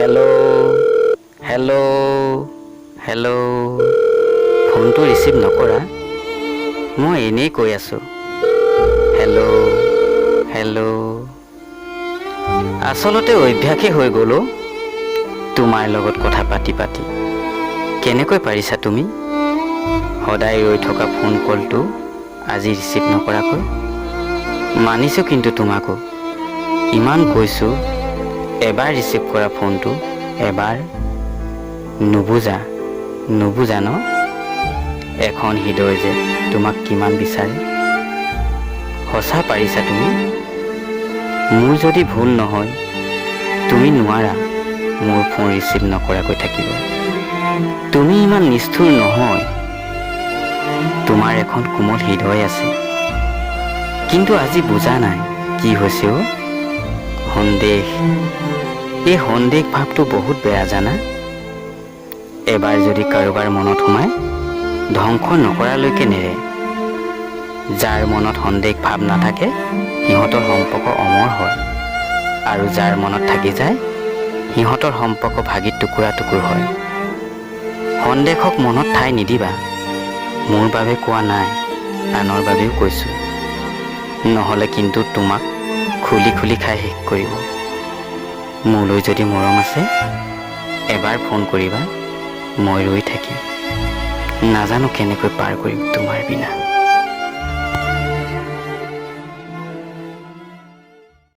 Hello' hello' hello'. ফোনটো receive নকৰা? মই এনেই কৈ আছোঁ হেল্ল' হেল্ল'। আচলতে অভ্যাসেই হৈ গ'ল অ' তোমাৰ লগত কথা পাতি পাতি। কেনেকৈ পাৰিছা তুমি সদায় ৰৈ থকা ফোন কলটো আজি ৰিচিভ নকৰাকৈ? মানিছোঁ কিন্তু তোমাকো, ইমান কৈছোঁ এবাৰ ৰিচিভ কৰা ফোনটো, এবাৰ। নুবুজা ন এখন হৃদয় যে তোমাক কিমান বিচাৰে। সঁচা পাৰিছা তুমি? মোৰ যদি ভুল নহয় তুমি নোৱাৰা মোৰ ফোন ৰিচিভ নকৰাকৈ থাকিব। তুমি ইমান নিষ্ঠুৰ নহয়। তোমাৰ এখন কোমল হৃদয় আছে, কিন্তু আজি বুজা নাই কি হৈছে অ'। সন্দেহ, এই সন্দেহ ভাৱটো বহুত বেয়া জানা। এবাৰ যদি কাৰোবাৰ মনত সোমাই ধ্বংস নকৰালৈকে নেৰে। যাৰ মনত সন্দেহ ভাৱ নাথাকে সিহঁতৰ সম্পৰ্ক অমৰ হয়, আৰু যাৰ মনত থাকি যায় সিহঁতৰ সম্পৰ্ক ভাগি টুকুৰা টুকুৰ হয়। সন্দেহক মনত ঠাই নিদিবা। মোৰ বাবে কোৱা নাই, আনৰ বাবেও কৈছোঁ। নহ'লে কিন্তু তোমাক খুলি খুলি খাই শেষ কৰিব। মোলৈ যদি মৰম আছে এবাৰ ফোন কৰিবা, মই ৰৈ থাকিম। নাজানো কেনেকৈ পাৰ কৰিম তোমাৰ বিনা।